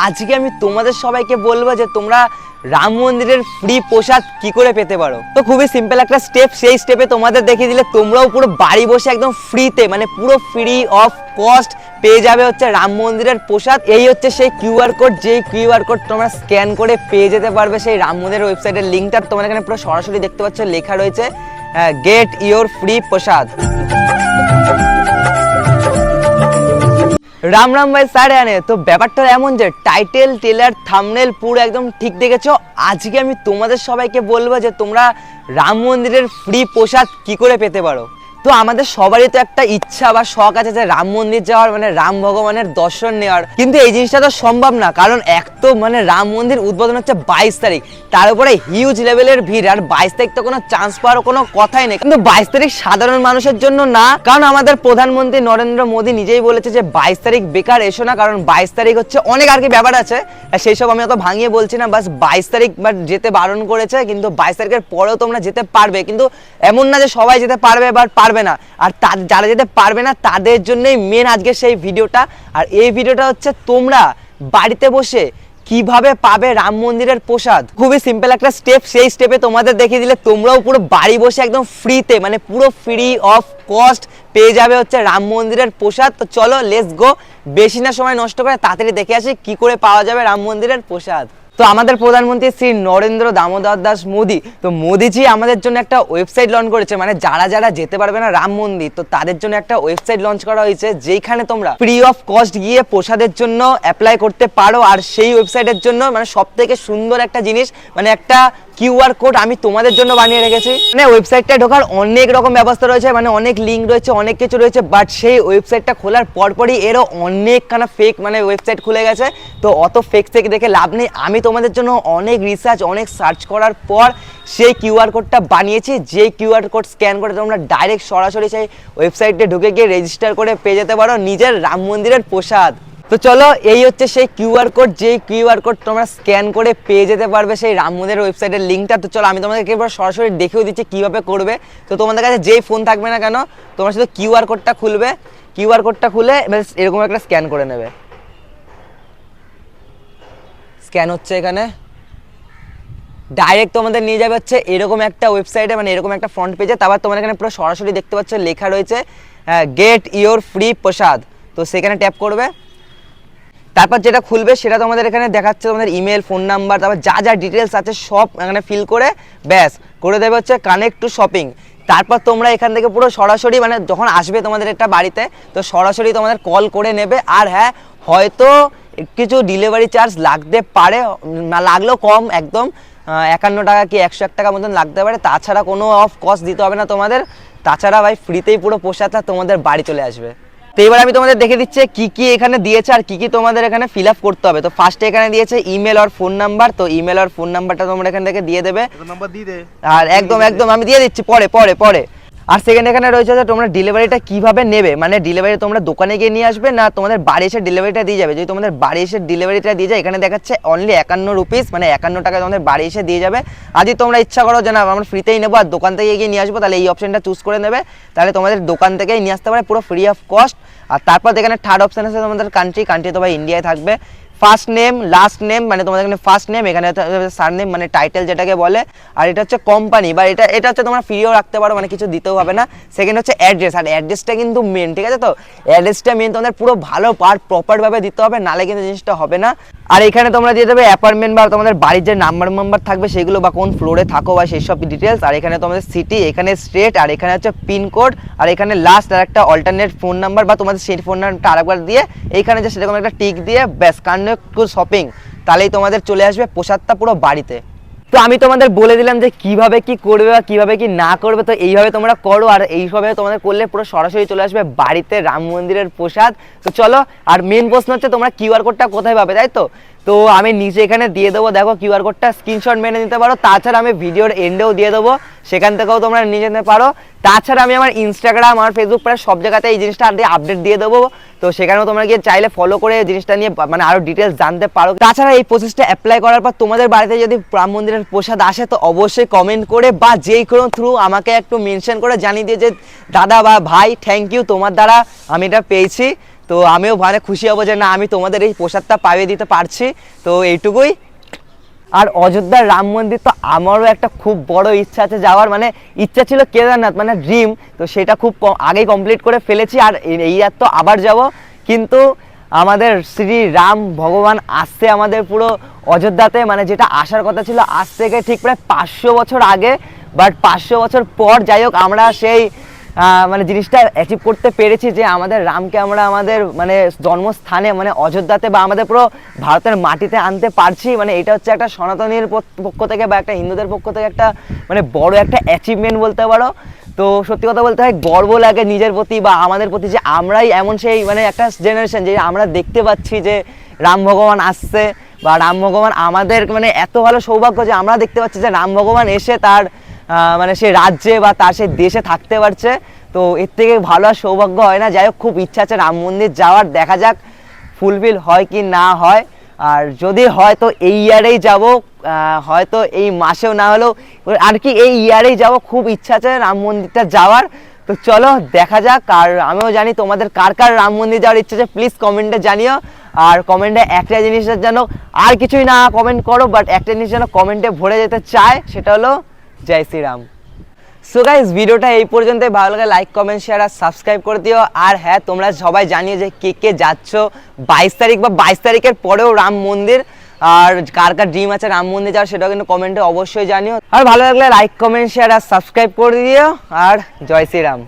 আজকে আমি তোমাদের সবাইকে বলবো যে তোমরা রাম মন্দিরের ফ্রি প্রসাদ কি করে পেতে পারো। তো খুবই সিম্পল একটা স্টেপ, সেই স্টেপে তোমাদের দেখিয়ে দিলে তোমরাও পুরো বাড়ি বসে একদম ফ্রিতে, মানে পুরো ফ্রি অফ কস্ট পেয়ে যাবে হচ্ছে রাম মন্দিরের প্রসাদ। এই হচ্ছে সেই কিউআর কোড, যেই কিউআর কোড তোমরা স্ক্যান করে পেয়ে যেতে পারবে সেই রাম মন্দিরের ওয়েবসাইটের লিঙ্কটা। তোমরা এখানে পুরো সরাসরি দেখতে পাচ্ছ, লেখা রয়েছে গেট ইওর ফ্রি প্রসাদ। রাম রাম ভাই সাড়ে আনে। তো ব্যাপারটা এমন যে টাইটেল টেলার থাম্বনেল পুরো একদম ঠিক দেখেছো। আজকে আমি তোমাদের সবাইকে বলবো যে তোমরা রাম মন্দিরের ফ্রি প্রসাদ কি করে পেতে পারো। তো আমাদের সবারই তো একটা ইচ্ছা বা শখ আছে যে রাম মন্দির যাওয়ার, মানে রাম ভগবানের দর্শন নেওয়ার, কিন্তু এই জিনিসটা তো সম্ভব না। কারণ এক তো মানে রাম মন্দির উদ্বোধন হচ্ছে 22 তারিখ, তার উপরে হিউজ লেভেলের ভিড়, আর 22 তারিখ তো কোনো চান্স পাওয়ার কোনো কথাই নেই। কিন্তু 22 তারিখ সাধারণ মানুষের জন্য না, কারণ আমাদের প্রধানমন্ত্রী নরেন্দ্র মোদী নিজেই বলেছে যে 22 তারিখ বেকার এসো না, কারণ 22 তারিখ হচ্ছে অনেক আর কি ব্যাপার আছে, সেই সব আমি অত ভাঙিয়ে বলছি না। বাস 22 তারিখ বা যেতে বারণ করেছে, কিন্তু 22 তারিখের পরেও তোমরা যেতে পারবে, কিন্তু এমন না যে সবাই যেতে পারবে বা পারবে না। আর যারা যেতে পারবে না তাদের জন্যই মেন আজকে সেই ভিডিওটা। আর এই ভিডিওটা হচ্ছে তোমরা বাড়িতে বসে কিভাবে পাবে রাম মন্দিরের প্রসাদ। খুবই সিম্পল একটা স্টেপ, সেই স্টেপে তোমাদের দেখিয়ে দিলে তোমরাও পুরো বাড়ি বসে একদম ফ্রিতে, মানে পুরো ফ্রি অফ কস্ট পেয়ে যাবে হচ্ছে রাম মন্দিরের প্রসাদ। তো চলো লেটস গো, বেশি না সময় নষ্ট করে তাড়াতাড়ি দেখে আসি কি করে পাওয়া যাবে রাম মন্দিরের প্রসাদ। তো আমাদের প্রধানমন্ত্রী শ্রী নরেন্দ্র দামোদর দাস মোদী, তো মোদীজি আমাদের জন্য একটা ওয়েবসাইট লঞ্চ করেছে, মানে যারা যারা যেতে পারবে না রাম মন্দির, তো তাদের জন্য একটা ওয়েবসাইট লঞ্চ করা হয়েছে, যেখানে তোমরা ফ্রি অফ কস্ট গিয়ে প্রসাদের জন্য অ্যাপ্লাই করতে পারো। আর সেই ওয়েবসাইটের জন্য মানে সব থেকে সুন্দর একটা জিনিস, মানে একটা কিউআর কোড আমি তোমাদের জন্য বানিয়ে রেখেছি। মানে ওয়েবসাইটটা ঢোকার অনেক রকম ব্যবস্থা রয়েছে, মানে অনেক লিঙ্ক রয়েছে, অনেক কিছু রয়েছে, বাট সেই ওয়েবসাইটটা খোলার পরপরই এরও অনেকখানা ফেক মানে ওয়েবসাইট খুলে গেছে। তো অত ফেক দেখে লাভ নেই, আমি তোমাদের জন্য অনেক রিসার্চ, অনেক সার্চ করার পর সেই কিউআর কোডটা বানিয়েছি, যেই কিউআর কোড স্ক্যান করে তোমরা ডাইরেক্ট সরাসরি সেই ওয়েবসাইটে ঢুকে গিয়ে রেজিস্টার করে পেয়ে যেতে পারো নিজের রাম মন্দিরের প্রসাদ। তো চলো, এই হচ্ছে সেই কিউআর কোড, যেই কিউআর কোড তোমরা স্ক্যান করে পেয়ে যেতে পারবে সেই রাম মন্দিরের ওয়েবসাইটের লিঙ্কটা। তো চলো আমি তোমাদেরকে এবার সরাসরি দেখিয়ে দিচ্ছি কীভাবে করবে। তো তোমাদের কাছে যেই ফোন থাকবে না কেন, তোমরা শুধু কিউআর কোডটা খুলবে, কিউআর কোডটা খুলে এরকম একটা স্ক্যান করে নেবে। স্ক্যান হচ্ছে, এখানে ডাইরেক্ট তোমাদের নিয়ে যাবে হচ্ছে এরকম একটা ওয়েবসাইটে, মানে এরকম একটা ফ্রন্ট পেজে। তারপর তোমার এখানে পুরো সরাসরি দেখতে পাচ্ছ লেখা রয়েছে গেট ইওর ফ্রি প্রসাদ। তো সেখানে ট্যাপ করবে, তারপর যেটা খুলবে সেটা তোমাদের এখানে দেখাচ্ছে তোমাদের ইমেল, ফোন নাম্বার, তারপর যা যা ডিটেলস আছে সব এখানে ফিল করে ব্যাস করে দেবে হচ্ছে কানেক্ট টু শপিং। তারপর তোমরা এখান থেকে পুরো সরাসরি মানে যখন আসবে তোমাদের এটা বাড়িতে, তো সরাসরি তোমাদের কল করে নেবে। আর হ্যাঁ, হয়তো কিছু ডেলিভারি চার্জ লাগতে পারে, না লাগলেও কম, একদম 51 টাকা কি 101 টাকা মতন লাগতে পারে, তাছাড়া কোনো অফ কস্ট দিতে হবে না তোমাদের। তাছাড়া ভাই ফ্রিতেই পুরো প্রসাদটা তোমাদের বাড়ি চলে আসবে। তো এবার আমি তোমাদের দেখে দিচ্ছি কি কি এখানে দিয়েছে আর কি কি তোমাদের এখানে ফিল আপ করতে হবে। তো ফার্স্টে এখানে দিয়েছে ইমেল আর ফোন নাম্বার, তো ইমেল আর ফোন নাম্বারটা তোমরা এখান থেকে দিয়ে দেবে। আর একদম একদম আমি দিয়ে দিচ্ছি পরে পরে পরে। আর সেকেন্ড এখানে রয়েছে যে তোমরা ডেলিভারিটা কিভাবে নেবে, মানে ডেলিভারি তোমরা দোকানে গিয়ে নিয়ে আসবে না তোমাদের বাড়ি এসে ডেলিভারিটা দিয়ে যাবে। যদি তোমাদের বাড়ি এসে ডেলিভারিটা দিয়ে যায়, এখানে দেখাচ্ছে অনলি 51 রুপিস, মানে 51 টাকায় তোমাদের বাড়ি এসে দিয়ে যাবে। আর যদি তোমরা ইচ্ছা করো যে না আমরা ফ্রিতেই নেবো আর দোকান থেকে গিয়ে নিয়ে আসবো, তাহলে এই অপশনটা চুজ করে নেবে, তাহলে তোমাদের দোকান থেকেই নিয়ে আসতে পারে পুরো ফ্রি অফ কস্ট। আর তারপর এখানে থার্ড অপশন আছে তোমাদের কান্ট্রি তো ভাই ইন্ডিয়ায় থাকবে। ফার্স্ট নেম লাস্ট নেম, মানে তোমাদের এখানে ফার্স্ট নেম, এখানে সার নেম মানে টাইটেল যেটাকে বলে, আর এটা হচ্ছে কোম্পানি বা এটা হচ্ছে তোমরা ফ্রিও রাখতে পারো, মানে কিছু দিতেও হবে না। সেকেন্ড হচ্ছে অ্যাড্রেস, আর অ্যাড্রেসটা কিন্তু মেন, ঠিক আছে? তো অ্যাড্রেসটা মেন তোমাদের পুরো ভালো আর প্রপারভাবে দিতে হবে, নালে কিন্তু জিনিসটা হবে না। আর এখানে তোমরা দিয়ে দেবে অ্যাপার্টমেন্ট বা তোমাদের বাড়ির যে নাম্বার থাকবে সেগুলো, বা কোন ফ্লোরে থাকো বা সেই সব ডিটেলস। আর এখানে তোমাদের সিটি, এখানে স্টেট, আর এখানে হচ্ছে পিনকোড, আর এখানে লাস্ট আর একটা অল্টারনেট ফোন নাম্বার বা তোমাদের সেই ফোন নাম্বারটা আরেকবার দিয়ে এইখানে যে সেরকম একটা টিক দিয়ে ব্যাস কানেক্ট টু শপিং, তাহলেই তোমাদের চলে আসবে প্রসাদটা পুরো বাড়িতে। তো আমি তোমাদের বলে দিলাম যে কিভাবে কি করবে বা কিভাবে কি না করবে, তো এইভাবে তোমরা করো, আর এইভাবে তোমাদের করলে পুরো সরাসরি চলে আসবে বাড়িতে রাম মন্দিরের প্রসাদ। তো চলো, আর মেন প্রশ্ন হচ্ছে তোমরা কিউআর কোডটা কোথায় পাবে, তাই তো? তো আমি নিচে এখানে দিয়ে দেবো, দেখো কিউআর কোডটা স্ক্রিনশট মেনে নিতে পারো, তাছাড়া আমি ভিডিওর এন্ডেও দিয়ে দেবো, সেখান থেকেও তোমরা নিয়ে যেতে পারো। তাছাড়া আমি আমার ইনস্টাগ্রাম আর ফেসবুক প্রায় সব জায়গাতে এই জিনিসটা আপডেট দিয়ে দেবো, তো সেখানেও তোমরা গিয়ে চাইলে ফলো করে জিনিসটা নিয়ে মানে আরো ডিটেলস জানতে পারো। তাছাড়া এই প্রসেসটা অ্যাপ্লাই করার পর তোমাদের বাড়িতে যদি রাম মন্দিরের প্রসাদ আসে, তো অবশ্যই কমেন্ট করে বা যেই কোনো থ্রু আমাকে একটু মেনশন করে জানিয়ে দিয়ে যে দাদা বা ভাই থ্যাংক ইউ, তোমার দ্বারা আমি এটা পেয়েছি। তো আমিও মানে খুশি হব যে না আমি তোমাদের এই প্রসাদটা পাইয়ে দিতে পারছি। তো এইটুকুই। আর অযোধ্যার রাম মন্দির তো আমারও একটা খুব বড় ইচ্ছা আছে যাওয়ার, মানে ইচ্ছা ছিল কেদারনাথ মানে ড্রিম, তো সেটা খুব আগেই কমপ্লিট করে ফেলেছি। আর এই আর তো আবার যাব, কিন্তু আমাদের শ্রী রাম ভগবান আসছে আমাদের পুরো অযোধ্যাতে, মানে যেটা আসার কথা ছিল আজ থেকে ঠিক প্রায় 500 বছর আগে, বাট 500 বছর পর যাই হোক আমরা সেই মানে জিনিসটা অ্যাচিভ করতে পেরেছি যে আমাদের রামকে আমরা আমাদের মানে জন্মস্থানে মানে অযোধ্যাতে বা আমাদের পুরো ভারতের মাটিতে আনতে পারছি। মানে এটা হচ্ছে একটা সনাতনীর পক্ষ থেকে বা একটা হিন্দুদের পক্ষ থেকে একটা মানে বড় একটা অ্যাচিভমেন্ট বলতে পারো। তো সত্যি কথা বলতে হয় গর্ব লাগে নিজের প্রতি বা আমাদের প্রতি যে আমরাই এমন সেই মানে একটা জেনারেশন যে আমরা দেখতে পাচ্ছি যে রাম ভগবান আসছে, বা রাম ভগবান আমাদের মানে এত ভালো সৌভাগ্য যে আমরা দেখতে পাচ্ছি যে রাম ভগবান এসে তার মানে সে রাজ্যে বা তার সেই দেশে থাকতে পারছে। তো এর থেকে ভালো আর সৌভাগ্য হয় না। যাই হোক খুব ইচ্ছা আছে রাম মন্দির যাওয়ার, দেখা যাক ফুলফিল হয় কি না হয়। আর যদি হয় তো এই ইয়ারেই যাব, হয়তো এই মাসেও না হলেও আর কি এই ইয়ারেই যাব, খুব ইচ্ছা আছে রাম মন্দিরটা যাওয়ার। তো চলো দেখা যাক। আর আমিও জানি তোমাদের কার কার রাম মন্দির যাওয়ার ইচ্ছা আছে প্লিজ কমেন্টে জানিও। আর কমেন্টে একটা জিনিসের যেন আর কিছুই না কমেন্ট করো, বাট একটা জিনিস যেন কমেন্টে ভরে যেতে চায়, সেটা হলো জয় শ্রীরাম। সো গাইস ভিডিওটা এই পর্যন্তই, ভালো লাগে লাইক কমেন্ট শেয়ার আর সাবস্ক্রাইব করে দিও। আর হ্যাঁ তোমরা সবাই জানিও যে কে কে যাচ্ছ 22 তারিখ বা 22 তারিখের পরেও রাম মন্দির, আর কার কার ড্রিম আছে রাম মন্দির যাওয়ার সেটাও কিন্তু কমেন্টে অবশ্যই জানিও। আর ভালো লাগলে লাইক কমেন্ট শেয়ার আর সাবস্ক্রাইব করে দিও। আর জয় শ্রীরাম।